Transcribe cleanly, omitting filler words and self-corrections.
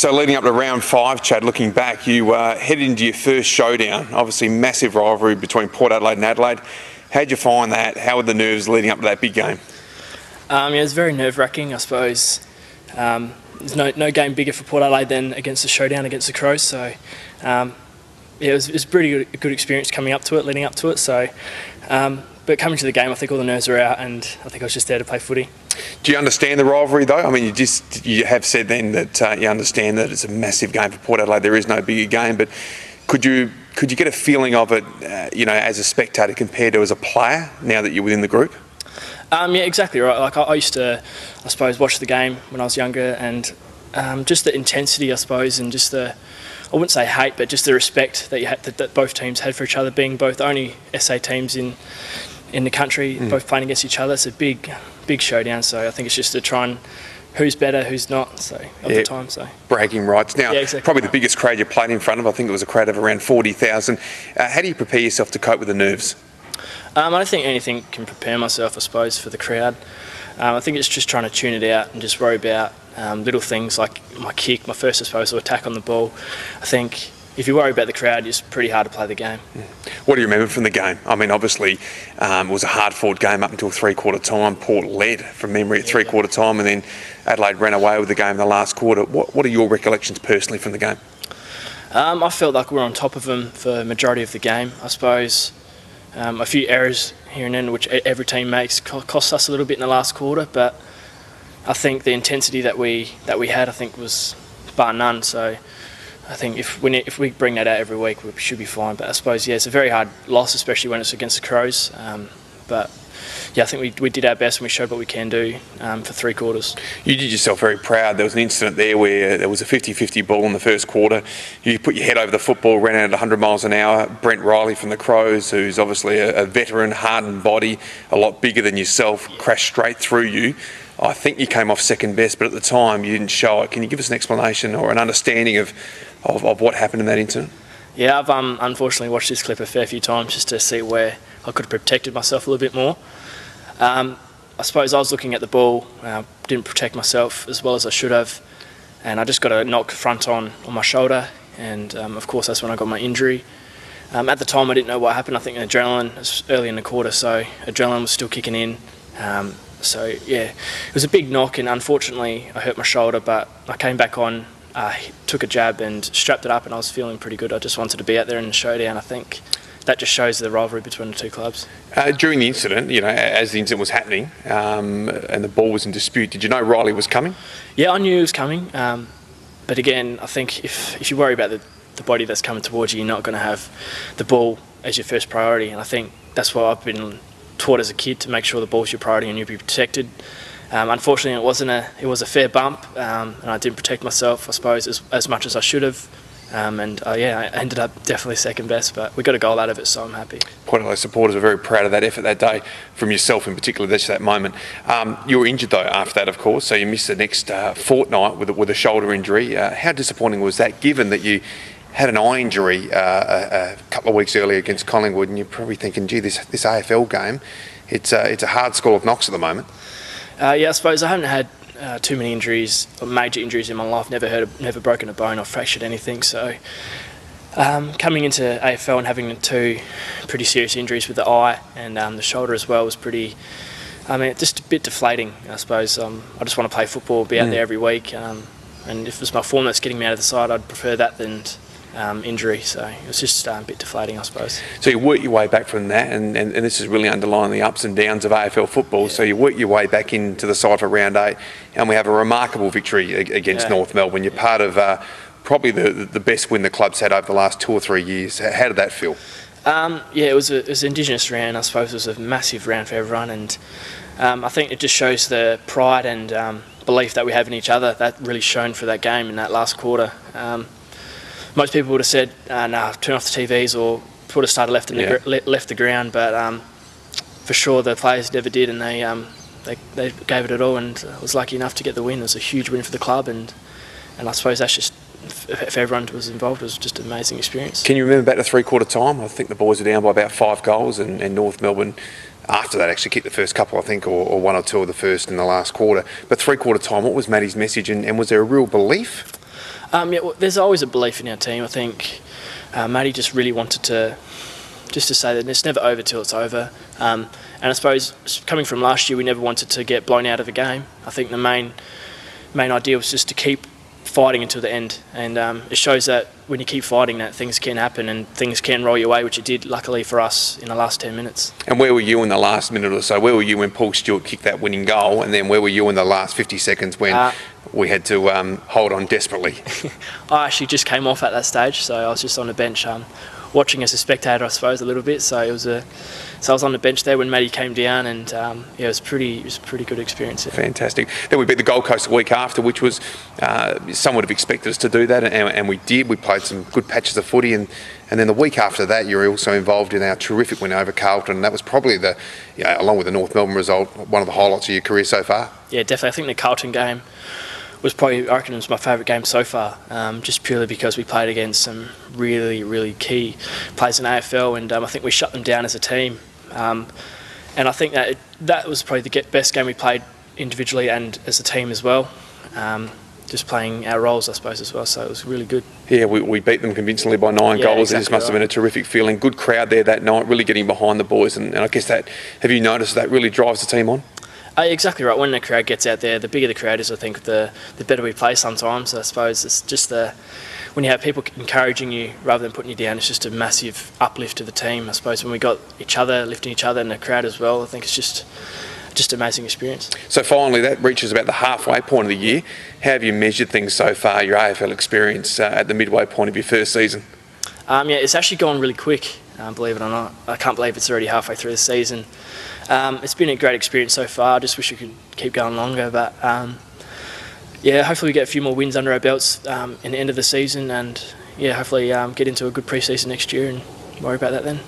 So leading up to round 5, Chad, looking back, you headed into your first showdown. Obviously, massive rivalry between Port Adelaide and Adelaide. How'd you find that? How were the nerves leading up to that big game? Yeah, it was very nerve-wracking, I suppose. There's no game bigger for Port Adelaide than against the showdown against the Crows. So, yeah, it was a pretty good experience coming up to it, leading up to it. So, but coming to the game, I think all the nerves were out, and I think I was just there to play footy. Do you understand the rivalry, though? I mean, you have said then that you understand that it's a massive game for Port Adelaide. There is no bigger game, but could you get a feeling of it, as a spectator compared to as a player now that you're within the group? Yeah, exactly right. Like I used to, I suppose, watch the game when I was younger, and just the intensity, I suppose, and just I wouldn't say hate, but just the respect that both teams had for each other, being both the only SA teams in the country, both playing against each other. It's a big showdown. So I think it's just to try and who's better, who's not. So the time. So bragging rights. Now, exactly. Probably the biggest crowd you played in front of. I think it was a crowd of around 40,000. How do you prepare yourself to cope with the nerves? I don't think anything can prepare myself, I suppose, for the crowd. I think it's just trying to tune it out and just worry about little things like my kick, my first disposal attack on the ball. I think if you worry about the crowd, it's pretty hard to play the game. What do you remember from the game? I mean, obviously, it was a hard-fought game up until three-quarter time. Port led from memory at three-quarter time, and then Adelaide ran away with the game in the last quarter. What are your recollections personally from the game? I felt like we were on top of them for the majority of the game. I suppose a few errors here and then, which every team makes, cost us a little bit in the last quarter, but I think the intensity that we had, I think, was bar none. So I think if we bring that out every week, we should be fine. But I suppose, yeah, it's a very hard loss, especially when it's against the Crows. But yeah, I think we did our best and we showed what we can do for three quarters. You did yourself very proud. There was an incident there where there was a 50-50 ball in the first quarter. You put your head over the football, ran out at 100 miles an hour. Brent Riley from the Crows, who's obviously a veteran, hardened body, a lot bigger than yourself, crashed straight through you. I think you came off second best, but at the time you didn't show it. Can you give us an explanation or an understanding of what happened in that incident? Yeah, I've unfortunately watched this clip a fair few times just to see where I could have protected myself a little bit more. I suppose I was looking at the ball, didn't protect myself as well as I should have, and I just got a knock front on my shoulder, and of course that's when I got my injury. At the time I didn't know what happened. I think adrenaline, was early in the quarter, so adrenaline was still kicking in. So yeah, it was a big knock, and unfortunately I hurt my shoulder, but I came back on, took a jab and strapped it up, and I was feeling pretty good. I just wanted to be out there in the showdown. I think that just shows the rivalry between the two clubs. During the incident, as the incident was happening and the ball was in dispute, did you know Riley was coming? Yeah, I knew he was coming, but again, I think if you worry about the body that's coming towards you, you're not going to have the ball as your first priority, and I think that's what I've been taught as a kid, to make sure the ball's your priority and you'll be protected. Unfortunately, it was a fair bump, and I didn't protect myself, I suppose, as much as I should have. I ended up definitely second best, but we got a goal out of it, so I'm happy. Port Adelaide supporters are very proud of that effort that day, from yourself in particular, that's that moment. You were injured though after that, of course, so you missed the next fortnight with a shoulder injury. How disappointing was that, given that you had an eye injury a couple of weeks earlier against Collingwood, and you're probably thinking, gee, this AFL game, it's a hard school of knocks at the moment. Yeah, I suppose I haven't had too many injuries, or major injuries in my life. Never broken a bone or fractured anything. So coming into AFL and having two pretty serious injuries with the eye and the shoulder as well was pretty. Just a bit deflating, I suppose. I just want to play football, be out there every week, and if it's my form that's getting me out of the side, I'd prefer that than injury. So it was just a bit deflating, I suppose. So you work your way back from that, and this is really underlying the ups and downs of AFL football. Yeah. So you work your way back into the side for round 8, and we have a remarkable victory against North Melbourne. You're part of probably the best win the club's had over the last 2 or 3 years. How did that feel? It was an Indigenous round. I suppose it was a massive round for everyone, and I think it just shows the pride and belief that we have in each other. That really shone for that game in that last quarter. Most people would have said, "Nah, turn off the TVs," or would have started left the ground. But for sure, the players never did, and they gave it all. And I was lucky enough to get the win. It was a huge win for the club, and I suppose that's just, for everyone who was involved, it was just an amazing experience. Can you remember back to three-quarter time? I think the boys were down by about 5 goals, and North Melbourne, after that, actually kicked the first couple, I think, or 1 or 2 of the first in the last quarter. But three-quarter time, what was Matty's message, and was there a real belief? Yeah, well, there's always a belief in our team. I think Matty just really wanted to say that it's never over till it's over. And I suppose coming from last year, we never wanted to get blown out of a game. I think the main idea was just to keep fighting until the end, and it shows that when you keep fighting, that things can happen and things can roll your way, which it did, luckily for us, in the last 10 minutes. And where were you in the last minute or so? Where were you when Paul Stewart kicked that winning goal, and then where were you in the last 50 seconds when we had to hold on desperately? I actually just came off at that stage, so I was just on the bench watching as a spectator, I suppose, a little bit. So I was on the bench there when Matty came down, and it was a pretty good experience. Yeah. Fantastic. Then we beat the Gold Coast the week after, which was someone would have expected us to do that, and we did. We played some good patches of footy, and then the week after that, you were also involved in our terrific win over Carlton. That was probably along with the North Melbourne result, one of the highlights of your career so far. Yeah, definitely. I think the Carlton game was probably, I reckon it was my favourite game so far, just purely because we played against some really, really key players in AFL, and I think we shut them down as a team. And I think that was probably the best game we played individually and as a team as well. Just playing our roles, I suppose, as well. So it was really good. Yeah, we beat them convincingly by 9 goals. Exactly. It just must have been a terrific feeling. Good crowd there that night, really getting behind the boys. And I guess have you noticed that really drives the team on? Exactly right. When the crowd gets out there, the bigger the crowd is, I think, the better we play sometimes. I suppose it's just when you have people encouraging you rather than putting you down, it's just a massive uplift to the team. I suppose when we got each other, lifting each other and the crowd as well, I think it's just an amazing experience. So finally, that reaches about the halfway point of the year. How have you measured things so far, your AFL experience at the midway point of your first season? Yeah, it's actually gone really quick, believe it or not. I can't believe it's already halfway through the season. It's been a great experience so far. I just wish we could keep going longer, but yeah, hopefully we get a few more wins under our belts in the end of the season, and yeah, hopefully get into a good pre-season next year and worry about that then.